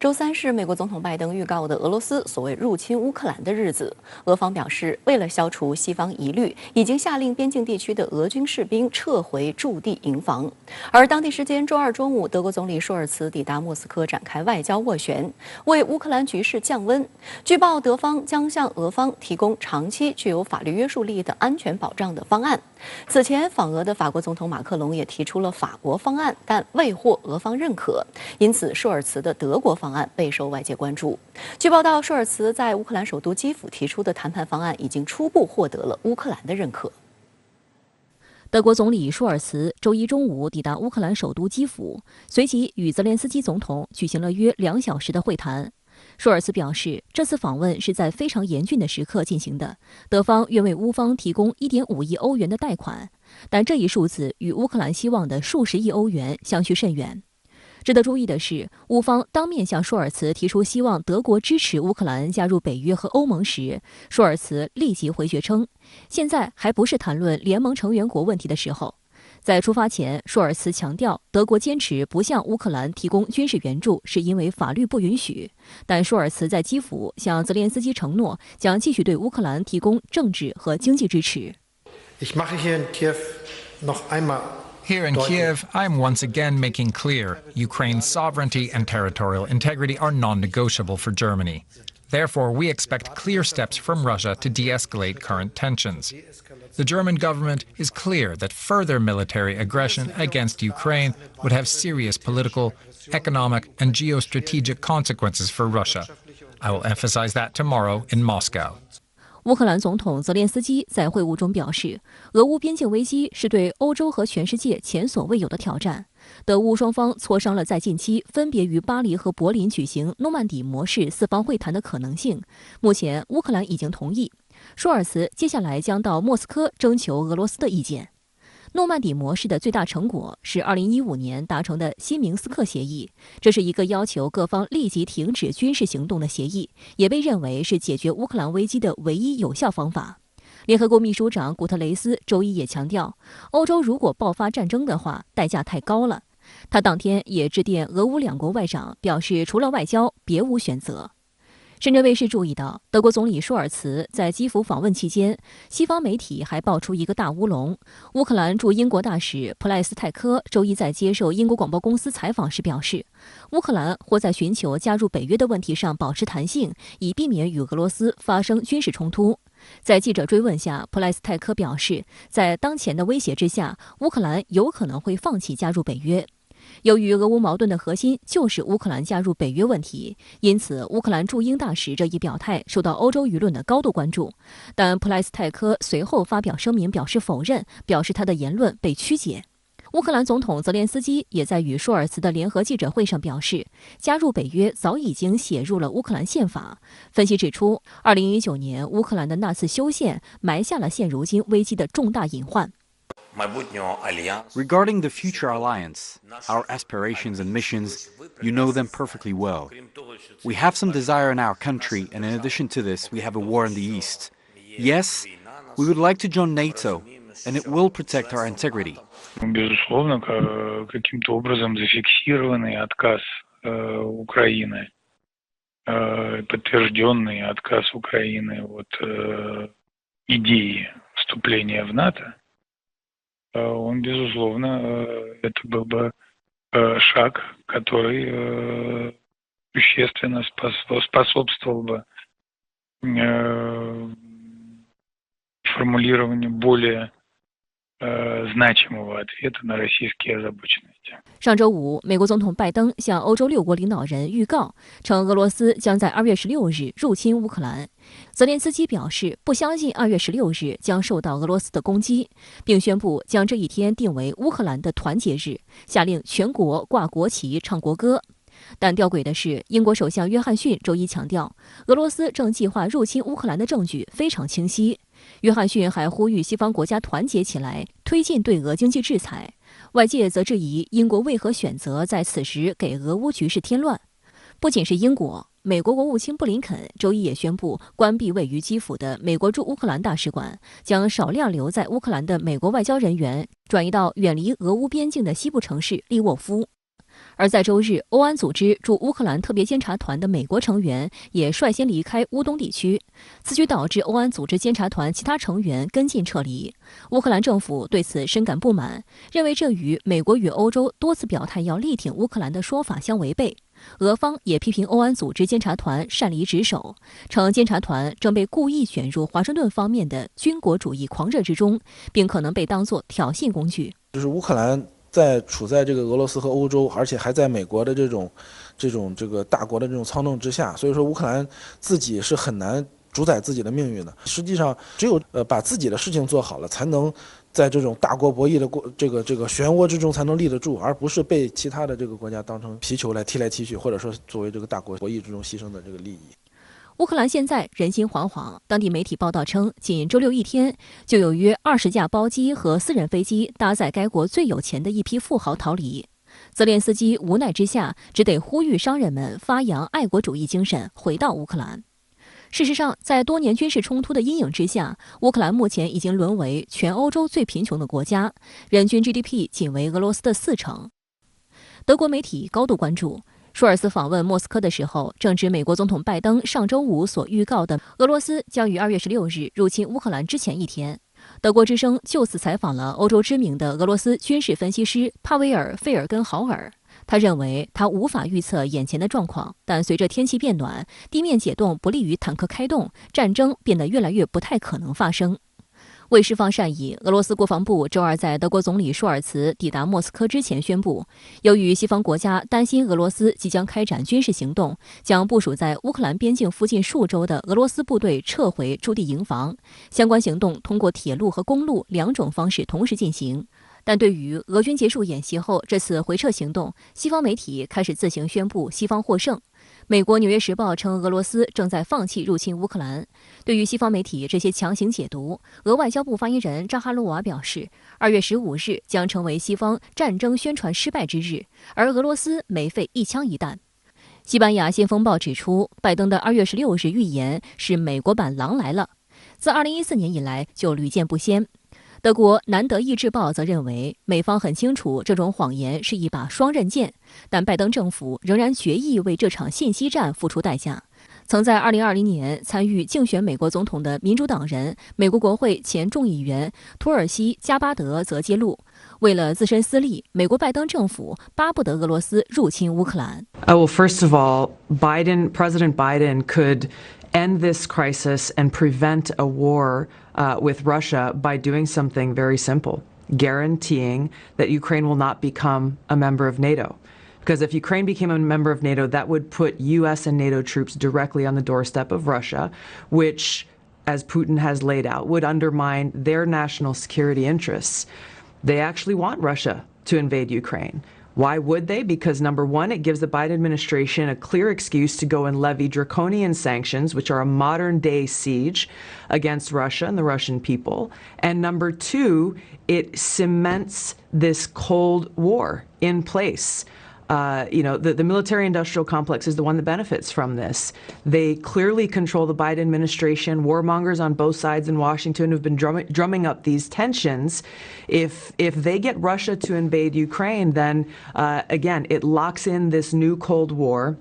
周三是美国总统拜登预告的俄罗斯所谓入侵乌克兰的日子。俄方表示，为了消除西方疑虑，已经下令边境地区的俄军士兵撤回驻地营房。而当地时间周二中午，德国总理舒尔茨抵达莫斯科，展开外交斡旋，为乌克兰局势降温。据报，德方将向俄方提供长期具有法律约束力的安全保障的方案。此前访俄的法国总统马克龙也提出了法国方案，但未获俄方认可，因此舒尔茨的德国方案备受外界关注。据报道，舒尔茨在乌克兰首都基辅提出的谈判方案已经初步获得了乌克兰的认可。德国总理舒尔茨周一中午抵达乌克兰首都基辅，随即与泽连斯基总统举行了约2小时的会谈。舒尔茨表示，这次访问是在非常严峻的时刻进行的，德方愿为乌方提供1.5亿欧元的贷款，但这一数字与乌克兰希望的数十亿欧元相去甚远。值得注意的是，乌方当面向舒尔茨提出希望德国支持乌克兰加入北约和欧盟时，舒尔茨立即回绝称，现在还不是谈论联盟成员国问题的时候。在出发前，舒尔茨强调，德国坚持不向乌克兰提供军事援助，是因为法律不允许。但舒尔茨在基辅向泽连斯基承诺，将继续对乌克兰提供政治和经济支持。Here in Kiev, I am once again making clear Ukraine's sovereignty and territorial integrity are non-negotiable for Germany. Therefore, we expect clear steps from Russia to de-escalate current tensions. The German government is clear that further military aggression against Ukraine would have serious political, economic, and geostrategic consequences for Russia. I will emphasize that tomorrow in Moscow. 乌克兰总统泽连斯基在会晤中表示，俄乌边境危机是对欧洲和全世界前所未有的挑战。德乌双方磋商了在近期分别于巴黎和柏林举行诺曼底模式4方会谈的可能性。目前，乌克兰已经同意。舒尔茨接下来将到莫斯科征求俄罗斯的意见。诺曼底模式的最大成果是2015年达成的新明斯克协议，这是一个要求各方立即停止军事行动的协议，也被认为是解决乌克兰危机的唯一有效方法。联合国秘书长古特雷斯周一也强调，欧洲如果爆发战争的话，代价太高了。他当天也致电俄乌2国外长，表示除了外交，别无选择。深圳卫视注意到，德国总理舒尔茨在基辅访问期间，西方媒体还爆出一个大乌龙。乌克兰驻英国大使普赖斯泰科周一在接受英国广播公司采访时表示，乌克兰或在寻求加入北约的问题上保持弹性，以避免与俄罗斯发生军事冲突。在记者追问下，普赖斯泰科表示，在当前的威胁之下，乌克兰有可能会放弃加入北约。由于俄乌矛盾的核心就是乌克兰加入北约问题，因此乌克兰驻英大使这一表态受到欧洲舆论的高度关注。但普莱斯泰科随后发表声明表示否认，表示他的言论被曲解。乌克兰总统泽连斯基也在与舒尔茨的联合记者会上表示，加入北约早已经写入了乌克兰宪法。分析指出，2019年乌克兰的那次修宪埋下了现如今危机的重大隐患。Regarding the future alliance, our aspirations and missions, you know them perfectly well. We have some desire in our country, and in addition to this, we have a war in the east. Yes, we would like to join NATO, and it will protect our integrity. Безусловно, каким-то образом зафиксированный отказ Украины, подтвержденный отказ Украины от идеи вступления в НАТО, он, безусловно, это был бы шаг, который существенно способствовал бы формулированию более значимого ответа на российские озабоченности. 上周五，美国总统拜登向欧洲6国领导人预告，称俄罗斯将在2月16日入侵乌克兰。泽连斯基表示不相信2月16日将受到俄罗斯的攻击，并宣布将这一天定为乌克兰的团结日，下令全国挂国旗、唱国歌。但吊诡的是，英国首相约翰逊周一强调，俄罗斯正计划入侵乌克兰的证据非常清晰。约翰逊还呼吁西方国家团结起来，推进对俄经济制裁。外界则质疑英国为何选择在此时给俄乌局势添乱。不仅是英国，美国国务卿布林肯周一也宣布关闭位于基辅的美国驻乌克兰大使馆，将少量留在乌克兰的美国外交人员转移到远离俄乌边境的西部城市利沃夫。而在周日，欧安组织驻乌克兰特别监察团的美国成员也率先离开乌东地区，此举导致欧安组织监察团其他成员跟进撤离。乌克兰政府对此深感不满，认为这与美国与欧洲多次表态要力挺乌克兰的说法相违背。俄方也批评欧安组织监察团擅离职守，称监察团正被故意卷入华盛顿方面的军国主义狂热之中，并可能被当作挑衅工具。就是乌克兰处在这个俄罗斯和欧洲，而且还在美国的这个大国的这种操弄之下，所以说乌克兰自己是很难主宰自己的命运的。实际上，只有把自己的事情做好了，才能在这种大国博弈的这个漩涡之中才能立得住，而不是被其他的这个国家当成皮球来踢来踢去，或者说作为这个大国博弈之中牺牲的这个利益。乌克兰现在人心惶惶，当地媒体报道称，仅周六一天就有约20架包机和私人飞机搭载该国最有钱的一批富豪逃离。泽连斯基无奈之下，只得呼吁商人们发扬爱国主义精神，回到乌克兰。事实上，在多年军事冲突的阴影之下，乌克兰目前已经沦为全欧洲最贫穷的国家，人均 GDP 仅为俄罗斯的40%。德国媒体高度关注。舒尔茨访问莫斯科的时候，正值美国总统拜登上周五所预告的俄罗斯将于2月16日入侵乌克兰之前一天。德国之声就此采访了欧洲知名的俄罗斯军事分析师帕维尔·费尔根豪尔。他认为他无法预测眼前的状况，但随着天气变暖，地面解冻不利于坦克开动，战争变得越来越不太可能发生。为释放善意，俄罗斯国防部周二在德国总理舒尔茨抵达莫斯科之前宣布，由于西方国家担心俄罗斯即将开展军事行动，将部署在乌克兰边境附近数周的俄罗斯部队撤回驻地营房。相关行动通过铁路和公路2种方式同时进行。但对于俄军结束演习后这次回撤行动，西方媒体开始自行宣布西方获胜。美国《纽约时报》称俄罗斯正在放弃入侵乌克兰。对于西方媒体这些强行解读，俄外交部发言人扎哈罗娃表示，2月15日将成为西方战争宣传失败之日，而俄罗斯没费一枪一弹。西班牙《先锋报》指出，拜登的2月16日预言是美国版狼来了，自2014年以来就屡见不鲜。德国《南德意志报》则认为，美方很清楚这种谎言是一把双刃剑，但拜登政府仍然决意为这场信息战付出代价。曾在2020年参与竞选美国总统的民主党人、美国国会前众议员图尔西·加巴德则揭露，为了自身私利，美国拜登政府巴不得俄罗斯入侵乌克兰。Well, first of all, President Biden could end this crisis and prevent a war with Russia by doing something very simple, guaranteeing that Ukraine will not become a member of NATO. Because if Ukraine became a member of NATO, that would put U.S. and NATO troops directly on the doorstep of Russia, which, as Putin has laid out, would undermine their national security interests. They actually want Russia to invade Ukraine. Why would they? Because number one, it gives the Biden administration a clear excuse to go and levy draconian sanctions, which are a modern-day siege against Russia and the Russian people. And number two, it cements this Cold War in place. The military-industrial complex is the one that benefits from this. They clearly control the Biden administration. Warmongers on both sides in Washington have been drumming up these tensions. If they get Russia to invade Ukraine, then again, it locks in this new Cold War.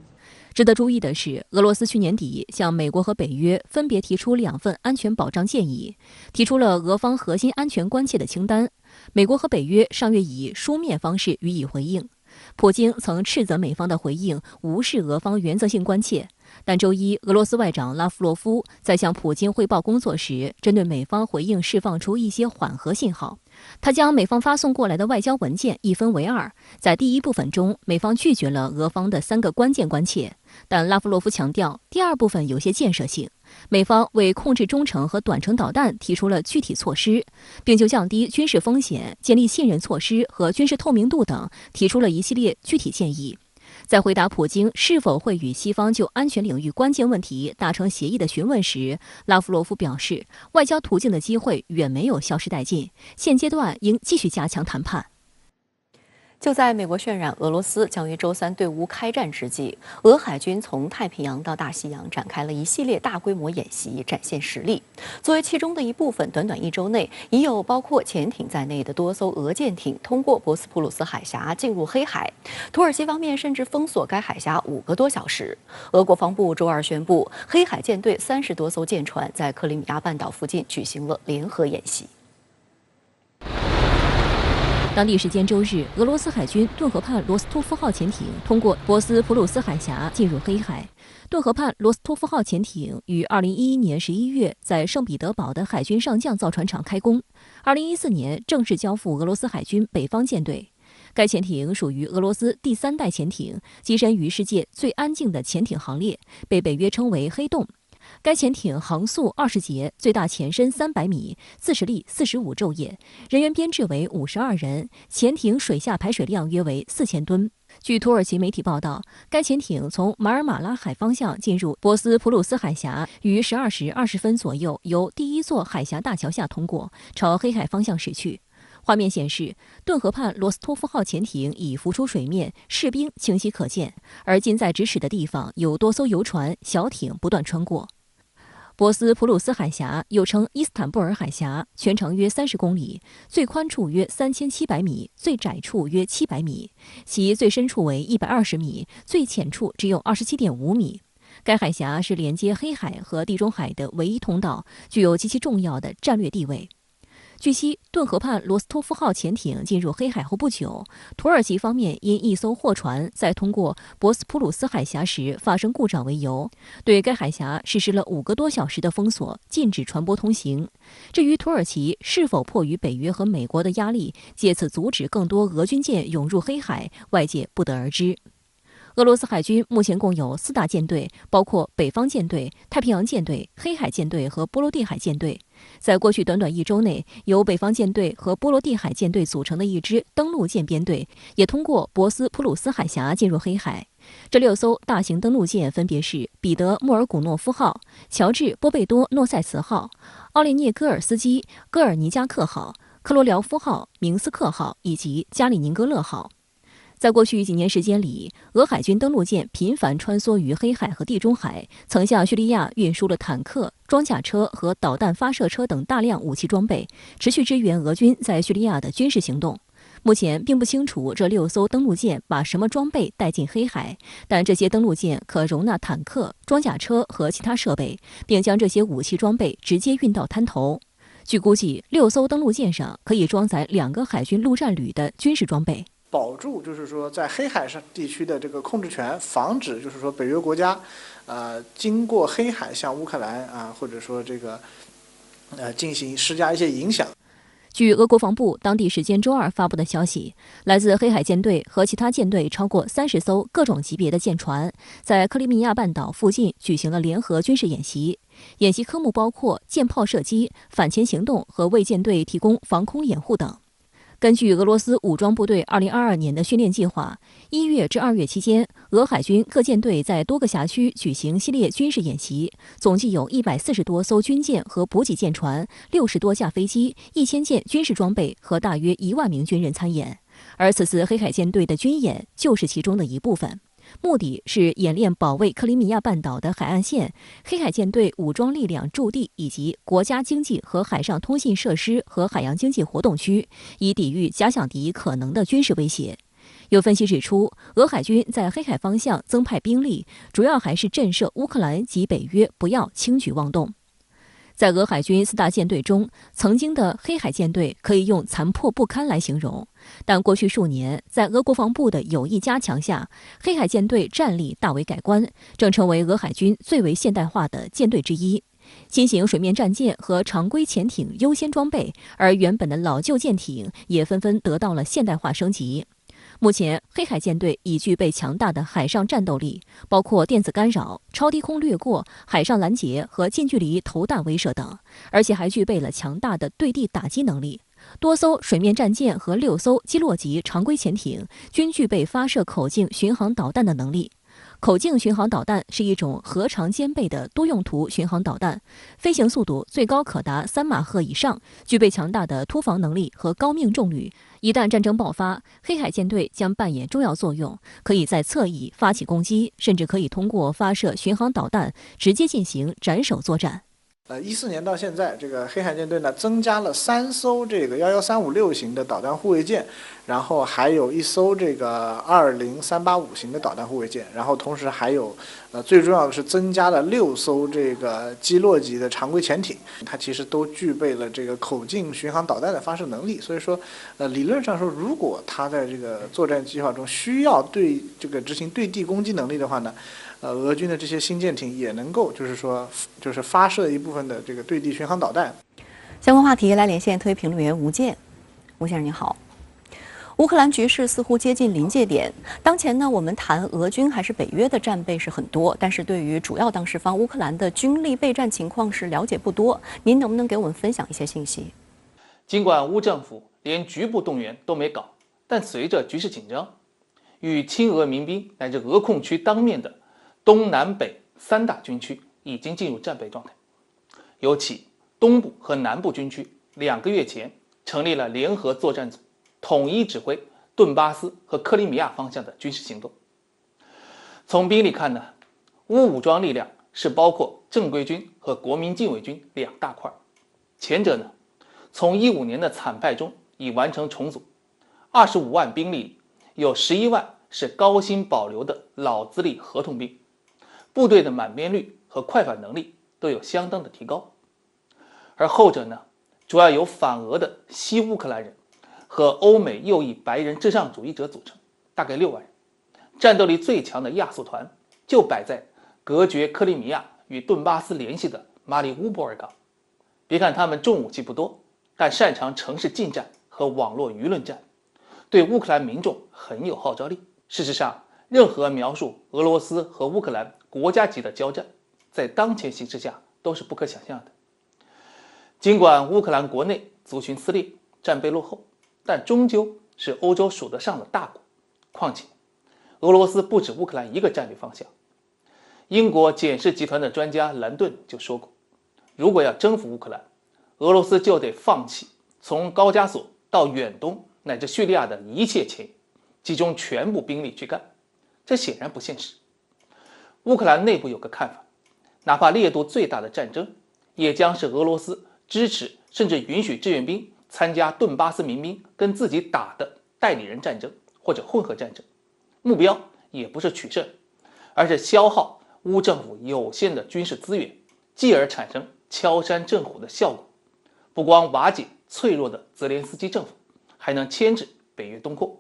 值得注意的是，俄罗斯去年底向美国和北约分别提出2份安全保障建议，提出了俄方核心安全关切的清单。美国和北约上月以书面方式予以回应。普京曾斥责美方的回应无视俄方原则性关切，但周一，俄罗斯外长拉夫罗夫在向普京汇报工作时，针对美方回应释放出一些缓和信号。他将美方发送过来的外交文件一分为二，在第一部分中，美方拒绝了俄方的3个关键关切，但拉夫罗夫强调，第二部分有些建设性。美方为控制中程和短程导弹提出了具体措施，并就降低军事风险、建立信任措施和军事透明度等提出了一系列具体建议。在回答普京是否会与西方就安全领域关键问题达成协议的询问时，拉夫罗夫表示，外交途径的机会远没有消失殆尽，现阶段应继续加强谈判。就在美国渲染俄罗斯将于周3对乌开战之际，俄海军从太平洋到大西洋展开了一系列大规模演习，展现实力。作为其中的一部分，短短1周内，已有包括潜艇在内的多艘俄舰艇通过博斯普鲁斯海峡进入黑海。土耳其方面甚至封锁该海峡5个多小时。俄国防部周2宣布，黑海舰队30多艘舰船在克里米亚半岛附近举行了联合演习。当地时间周日，俄罗斯海军顿河畔罗斯托夫号潜艇通过博斯普鲁斯海峡进入黑海。顿河畔罗斯托夫号潜艇于2011年11月在圣彼得堡的海军上将造船厂开工，2014年正式交付俄罗斯海军北方舰队。该潜艇属于俄罗斯第3代潜艇，跻身于世界最安静的潜艇行列，被北约称为黑洞。该潜艇航速20节，最大潜深300米，40力45昼夜，人员编制为52人，潜艇水下排水量约为4000吨。据土耳其媒体报道，该潜艇从马尔马拉海方向进入博斯普鲁斯海峡，于12时20分左右由第一座海峡大桥下通过，朝黑海方向驶去。画面显示，顿河畔罗斯托夫号潜艇已浮出水面，士兵清晰可见，而近在咫尺的地方有多艘游船、小艇不断穿过。博斯普鲁斯海峡又称伊斯坦布尔海峡，全长约30公里，最宽处约3700米，最窄处约700米，其最深处为120米，最浅处只有27.5米。该海峡是连接黑海和地中海的唯一通道，具有极其重要的战略地位。据悉，顿河畔罗斯托夫号潜艇进入黑海后不久，土耳其方面因一艘货船在通过博斯普鲁斯海峡时发生故障为由，对该海峡实施了5个多小时的封锁，禁止船舶通行。至于土耳其是否迫于北约和美国的压力，借此阻止更多俄军舰涌入黑海，外界不得而知。俄罗斯海军目前共有4大舰队，包括北方舰队、太平洋舰队、黑海舰队和波罗的海舰队。在过去短短1周内，由北方舰队和波罗的海舰队组成的一支登陆舰编队，也通过博斯普鲁斯海峡进入黑海。这6艘大型登陆舰分别是彼得·莫尔古诺夫号、乔治·波贝多·诺塞茨号、奥列涅戈尔斯基·戈尔尼加克号、克罗廖夫号、明斯克号以及加里宁格勒号。在过去几年时间里，俄海军登陆舰频繁穿梭于黑海和地中海，曾向叙利亚运输了坦克、装甲车和导弹发射车等大量武器装备，持续支援俄军在叙利亚的军事行动。目前并不清楚这6艘登陆舰把什么装备带进黑海，但这些登陆舰可容纳坦克、装甲车和其他设备，并将这些武器装备直接运到滩头。据估计，6艘登陆舰上可以装载2个海军陆战旅的军事装备。保住就是说在黑海上地区的这个控制权，防止就是说北约国家，经过黑海向乌克兰或者说这个进行施加一些影响。据俄国防部当地时间周2发布的消息，来自黑海舰队和其他舰队超过30艘各种级别的舰船，在克里米亚半岛附近举行了联合军事演习。演习科目包括舰炮射击、反潜行动和为舰队提供防空掩护等。根据俄罗斯武装部队2022年的训练计划，1月至2月期间，俄海军各舰队在多个辖区举行系列军事演习，总计有140多艘军舰和补给舰船、60多架飞机、1000件军事装备和大约1万名军人参演。而此次黑海舰队的军演就是其中的一部分。目的是演练保卫克里米亚半岛的海岸线、黑海舰队武装力量驻地以及国家经济和海上通信设施和海洋经济活动区，以抵御假想敌可能的军事威胁。有分析指出，俄海军在黑海方向增派兵力，主要还是震慑乌克兰及北约不要轻举妄动。在俄海军4大舰队中，曾经的黑海舰队可以用残破不堪来形容，但过去数年，在俄国防部的有意加强下，黑海舰队战力大为改观，正成为俄海军最为现代化的舰队之一。新型水面战舰和常规潜艇优先装备，而原本的老旧舰艇也纷纷得到了现代化升级。目前，黑海舰队已具备强大的海上战斗力，包括电子干扰、超低空掠过、海上拦截和近距离投弹威慑等，而且还具备了强大的对地打击能力。多艘水面战舰和6艘基洛级常规潜艇均具备发射口径巡航导弹的能力。口径巡航导弹是一种核常兼备的多用途巡航导弹，飞行速度最高可达3马赫以上，具备强大的突防能力和高命中率。一旦战争爆发，黑海舰队将扮演重要作用，可以在侧翼发起攻击，甚至可以通过发射巡航导弹直接进行斩首作战。14年到现在，这个黑海舰队呢增加了3艘这个11356型的导弹护卫舰，然后还有1艘这个20385型的导弹护卫舰，然后同时还有最重要的是增加了6艘这个基洛级的常规潜艇，它其实都具备了这个口径巡航导弹的发射能力。所以说，理论上说，如果它在这个作战计划中需要对这个执行对地攻击能力的话呢，俄军的这些新舰艇也能够就是发射一部分的这个对地巡航导弹。相关话题来连线特约评论员吴健。吴先生您好。乌克兰局势似乎接近临界点。当前呢，我们谈俄军还是北约的战备是很多，但是对于主要当事方乌克兰的军力备战情况是了解不多。您能不能给我们分享一些信息？尽管乌政府连局部动员都没搞，但随着局势紧张，与亲俄民兵乃至俄控区当面的东南北3大军区已经进入战备状态，尤其东部和南部军区2个月前成立了联合作战组，统一指挥顿巴斯和克里米亚方向的军事行动。从兵力看呢，乌武装力量是包括正规军和国民禁卫军2大块，前者呢，从15年的惨败中已完成重组，25万兵力里有11万是高薪保留的老资历合同兵，部队的满编率和快反能力都有相当的提高。而后者呢，主要由反俄的西乌克兰人和欧美右翼白人至上主义者组成，大概6万人。战斗力最强的亚速团就摆在隔绝克里米亚与顿巴斯联系的马里乌波尔港。别看他们重武器不多，但擅长城市近战和网络舆论战，对乌克兰民众很有号召力。事实上，任何描述俄罗斯和乌克兰国家级的交战，在当前形势下都是不可想象的。尽管乌克兰国内族群撕裂，战备落后，但终究是欧洲数得上的大国。况且，俄罗斯不止乌克兰一个战略方向。英国简氏集团的专家兰顿就说过，如果要征服乌克兰，俄罗斯就得放弃从高加索到远东乃至叙利亚的一切前沿，集中全部兵力去干，这显然不现实。乌克兰内部有个看法，哪怕烈度最大的战争，也将是俄罗斯支持甚至允许志愿兵参加顿巴斯民兵跟自己打的代理人战争或者混合战争，目标也不是取胜，而是消耗乌政府有限的军事资源，继而产生敲山震虎的效果。不光瓦解脆弱的泽连斯基政府，还能牵制北约东扩，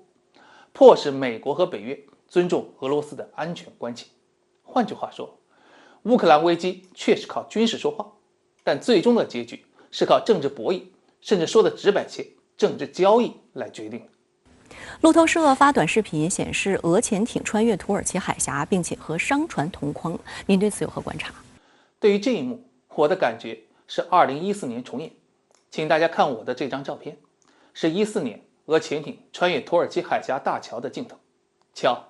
迫使美国和北约尊重俄罗斯的安全关切。换句话说，乌克兰危机确实靠军事说话，但最终的结局是靠政治博弈，甚至说的直白些，政治交易来决定的。路透社发短视频显示，俄潜艇穿越土耳其海峡，并且和商船同框。您对此有何观察？对于这一幕，我的感觉是2014年重演。请大家看我的这张照片，是14年俄潜艇穿越土耳其海峡大桥的镜头。瞧，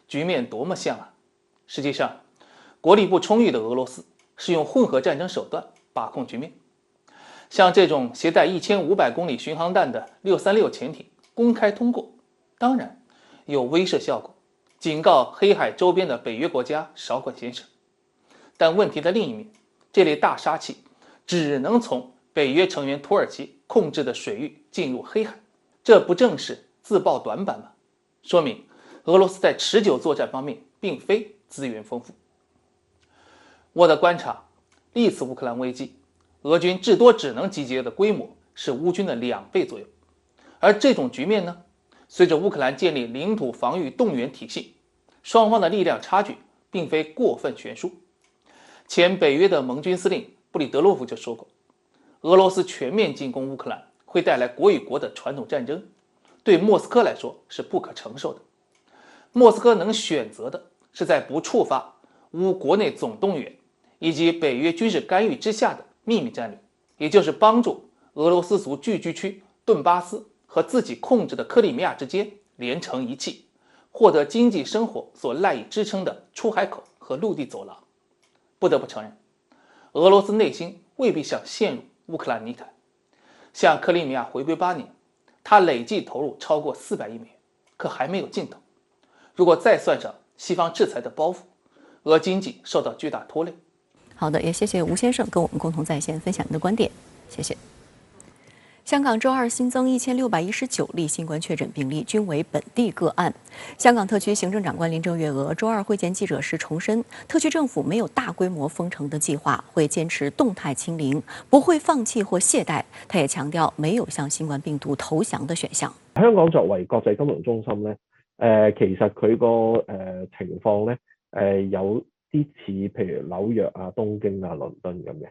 局面多么像啊！实际上，国力不充裕的俄罗斯是用混合战争手段把控局面。像这种携带1500公里巡航弹的636潜艇公开通过，当然有威慑效果，警告黑海周边的北约国家少管闲事。但问题的另一面，这类大杀器只能从北约成员土耳其控制的水域进入黑海，这不正是自曝短板吗？说明俄罗斯在持久作战方面并非资源丰富。我的观察，历次乌克兰危机，俄军至多只能集结的规模是乌军的2倍左右。而这种局面呢，随着乌克兰建立领土防御动员体系，双方的力量差距并非过分悬殊。前北约的盟军司令布里德洛夫就说过，俄罗斯全面进攻乌克兰会带来国与国的传统战争，对莫斯科来说是不可承受的。莫斯科能选择的是在不触发乌国内总动员以及北约军事干预之下的秘密战略，也就是帮助俄罗斯族聚居区顿巴斯和自己控制的克里米亚之间连成一气，获得经济生活所赖以支撑的出海口和陆地走廊。不得不承认，俄罗斯内心未必想陷入乌克兰泥潭。像克里米亚回归8年，它累计投入超过400亿美元，可还没有尽头。如果再算上西方制裁的包袱，俄经济受到巨大拖累。好的，也谢谢吴先生跟我们共同在线分享您的观点，谢谢。香港周二新增1619例新冠确诊病例，均为本地个案。香港特区行政长官林郑月娥周二会见记者时重申，特区政府没有大规模封城的计划，会坚持动态清零，不会放棄或懈怠。他也強調沒有向新冠病毒投降的選項。香港作為國際金融中心咧，其實佢個情況咧，有啲似譬如紐約啊、東京啊、倫敦咁嘅。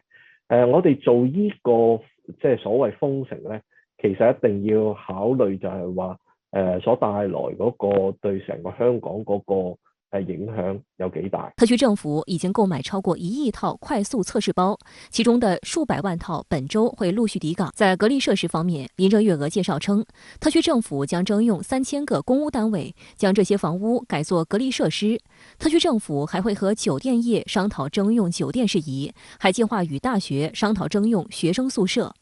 我哋做呢個即係所謂封城咧，其實一定要考慮就係話所帶來嗰個對成個香港嗰個影響有幾大。特區政府已經購買超過1億套快速測試包，其中的數百萬套本周會陸續抵港。在隔離設施方面，林鄭月娥介紹稱，特區政府將徵用3000個公屋單位，將這些房屋改作隔離設施。特區政府還會和酒店業商討徵用酒店事宜，還計劃與大學商討徵用學生宿舍。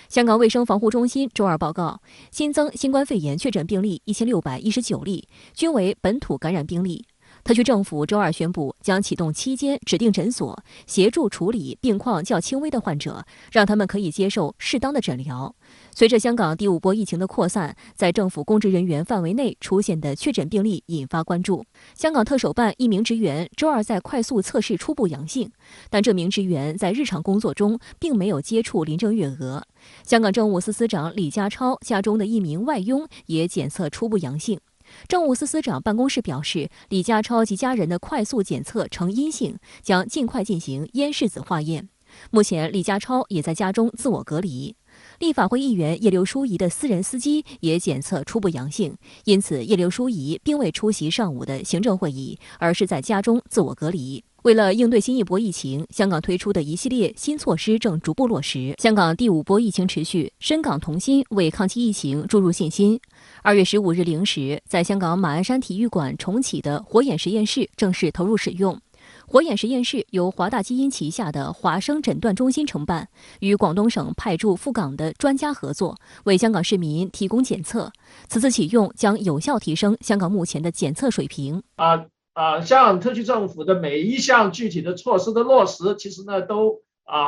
香港衛生防護中心周二報告，新增新冠肺炎確診病例1619例，均為本土感染病例。特區政府周二宣布，將啟動7間指定診所，協助處理病況較輕微的患者，讓他們可以接受適當的診療。隨着香港第5波疫情的擴散，在政府公職人員範圍內出現的確診病例引發關注。香港特首辦一名職員周二在快速測試初步陽性，但這名職員在日常工作中並沒有接觸林鄭月娥。香港政務司司長李家超家中的一名外傭也檢測初步陽性。政務司司長辦公室表示，李家超及家人的快速檢測呈陰性，將盡快進行咽拭子化驗。目前，李家超也在家中自我隔離。立法會議員葉劉淑儀的私人司機也檢測初步陽性，因此葉劉淑儀並未出席上午的行政會議，而是在家中自我隔離。為了應對新一波疫情，香港推出的一系列新措施正逐步落實。香港第5波疫情持續，深港同心為抗擊疫情注入信心。2月15日零時，在香港馬鞍山體育館重啟的火眼實驗室正式投入使用。火眼實驗室由華大基因旗下的華生診斷中心承辦，與廣東省派駐赴港的專家合作，為香港市民提供檢測。此次啟用將有效提升香港目前的檢測水平。香港特區政府的每一項具體的措施的落實，其實呢都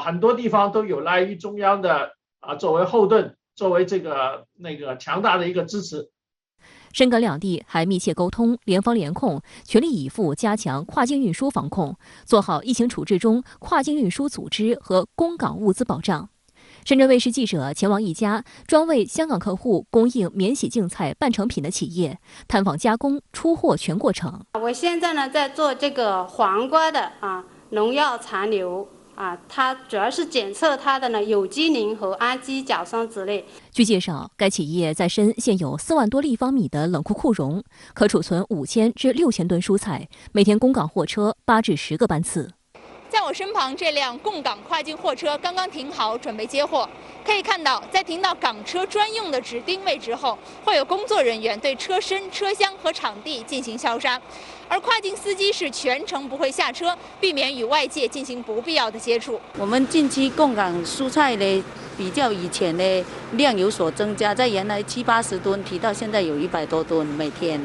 很多地方都有賴於中央的作為後盾，作為這個強大的一個支持。深港兩地還密切溝通，聯防聯控，全力以赴加強跨境運輸防控，做好疫情處置中跨境運輸組織和供港物資保障。深圳衛視記者前往一家專為香港客戶供應免洗淨菜半成品的企業，探訪加工、出貨全過程。我現在呢在做這個黃瓜的農藥殘留它主要是檢測它的呢有機磷和氨基甲酸酯類。據介紹，該企業在深現有4萬多立方米的冷庫庫容，可儲存5000至6000噸蔬菜，每天供港貨車8至10個班次。在我身旁，這輛供港跨境貨車剛剛停好，準備接貨。可以看到，在停到港車專用的指定位置後，會有工作人員對車身、車廂和場地進行消殺。而跨境司機是全程不會下車，避免與外界進行不必要的接觸。我們近期供港蔬菜呢，比較以前的量有所增加，在原來70-80噸，提到現在有100多噸每天。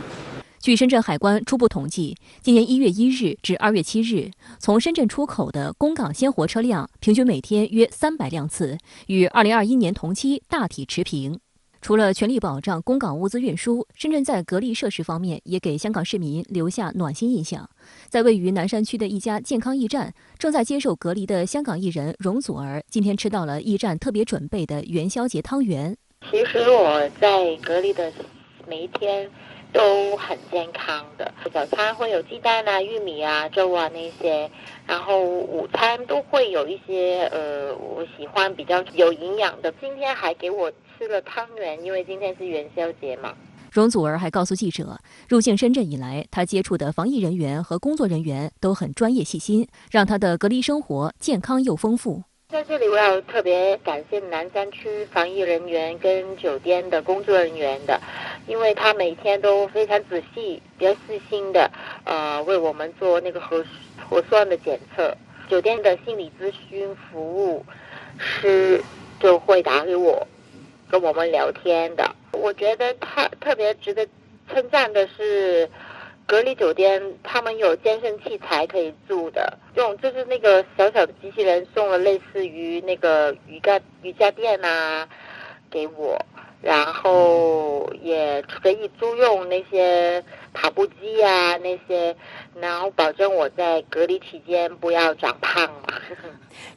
據深圳海關初步統計，今年1月1日至2月7日，從深圳出口的供港鮮活車輛平均每天約300輛次，與2021年同期大體持平。除了全力保障供港物資運輸，深圳在隔離設施方面也給香港市民留下暖心印象。在位於南山區的一家健康驛站，正在接受隔離的香港藝人容祖兒，今天吃到了驛站特別準備的元宵節湯圓。其實我在隔離的每一天都很健康的，早餐會有雞蛋啊、玉米啊、粥啊那些，然後午餐都會有一些我喜歡比較有營養的。今天還給我吃了湯圓，因為今天是元宵節嘛。容祖兒還告訴記者，入境深圳以來，他接觸的防疫人員和工作人員都很專業細心，讓他的隔離生活健康又豐富。在這裡我要特別感謝南山區防疫人員跟酒店的工作人員的，因为他每天都非常仔细、比较细心的为我们做那个核酸的检测。酒店的心理咨询服务师就会打给我，跟我们聊天的。我觉得他特别值得称赞的是，隔离酒店他们有健身器材可以住的，就是那个小小的机器人送了类似于那个瑜伽垫啊给我，然后也可以租用那些跑步机啊那些，然后保证我在隔离期间不要长胖嘛。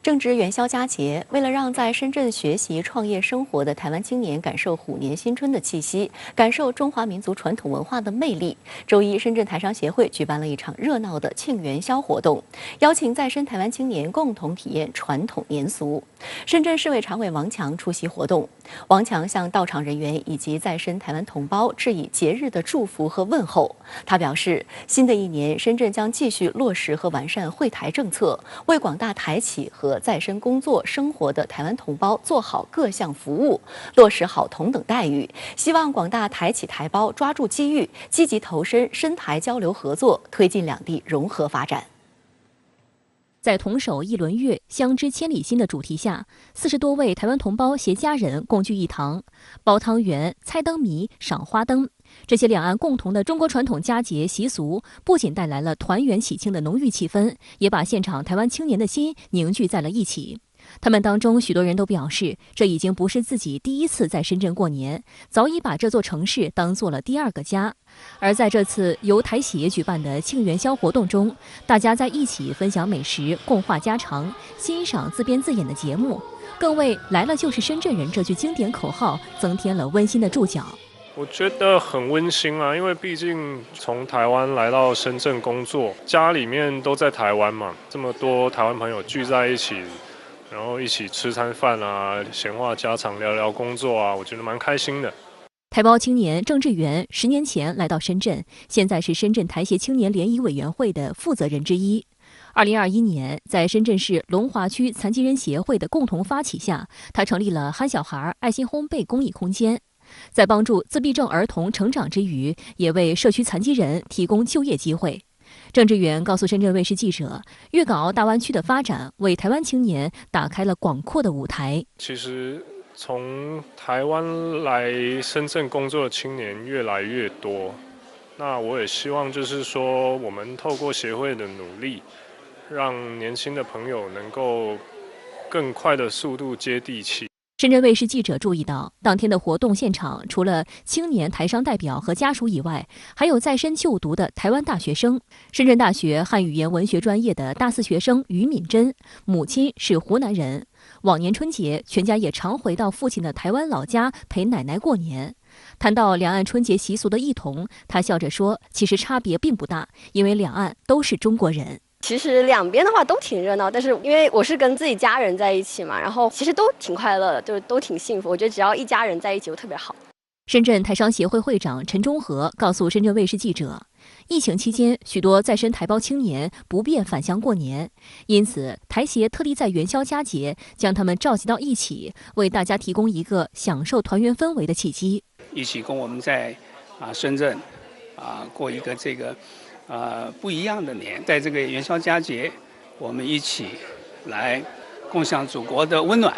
正值元宵佳节，为了让在深圳学习、创业、生活的台湾青年感受虎年新春的气息，感受中华民族传统文化的魅力，周一，深圳台商协会举办了一场热闹的庆元宵活动，邀请在深台湾青年共同体验传统年俗。深圳市委常委王强出席活动，王强向到场人员以及在深台湾同胞致以节日的祝福和问候。他表示，新的一年，深圳将继续落实和完善惠台政策，为广大台企和在深工作生活的台湾同胞做好各项服务，落实好同等待遇。希望广大台企台胞抓住机遇，积极投身深台交流合作，推进两地融合发展。在同守一轮月，相知千里心的主题下，40多位台湾同胞携家人共聚一堂，包汤圆、猜灯谜、赏花灯，这些两岸共同的中国传统佳节习俗，不仅带来了团圆喜庆的浓郁气氛，也把现场台湾青年的心凝聚在了一起。他们当中许多人都表示，这已经不是自己第一次在深圳过年，早已把这座城市当做了第二个家。而在这次由台协举办的庆元宵活动中，大家在一起分享美食，共话家常，欣赏自编自演的节目，更为来了就是深圳人这句经典口号增添了温馨的注脚。我觉得很温馨啊，因为毕竟从台湾来到深圳工作，家里面都在台湾嘛，这么多台湾朋友聚在一起，然后一起吃餐饭啊，闲话家常，聊聊工作啊，我觉得蛮开心的。台胞青年郑志源10年前来到深圳，现在是深圳台协青年联谊委员会的负责人之一。2021年，在深圳市龙华区残疾人协会的共同发起下，他成立了憨小孩爱心烘焙公益空间，在帮助自闭症儿童成长之余，也为社区残疾人提供就业机会。郑志源告诉深圳卫视记者，粤港澳大湾区的发展为台湾青年打开了广阔的舞台。其实从台湾来深圳工作的青年越来越多，那我也希望就是说，我们透过协会的努力，让年轻的朋友能够更快的速度接地气。深圳卫视记者注意到，当天的活动现场除了青年台商代表和家属以外，还有在深就读的台湾大学生。深圳大学汉语言文学专业的大4学生于敏珍，母亲是湖南人。往年春节，全家也常回到父亲的台湾老家陪奶奶过年。谈到两岸春节习俗的异同，他笑着说，其实差别并不大，因为两岸都是中国人。其实两边的话都挺热闹，但是因为我是跟自己家人在一起嘛，然后其实都挺快乐的，就都挺幸福。我觉得只要一家人在一起就特别好。深圳台商协会会长陈忠和告诉深圳卫视记者，疫情期间许多在深台胞青年不便返乡过年，因此台协特地在元宵佳节将他们召集到一起，为大家提供一个享受团圆氛围的契机。一起跟我们在深圳过一个这个不一样的年，在这个元宵佳节，我们一起来共享祖国的温暖，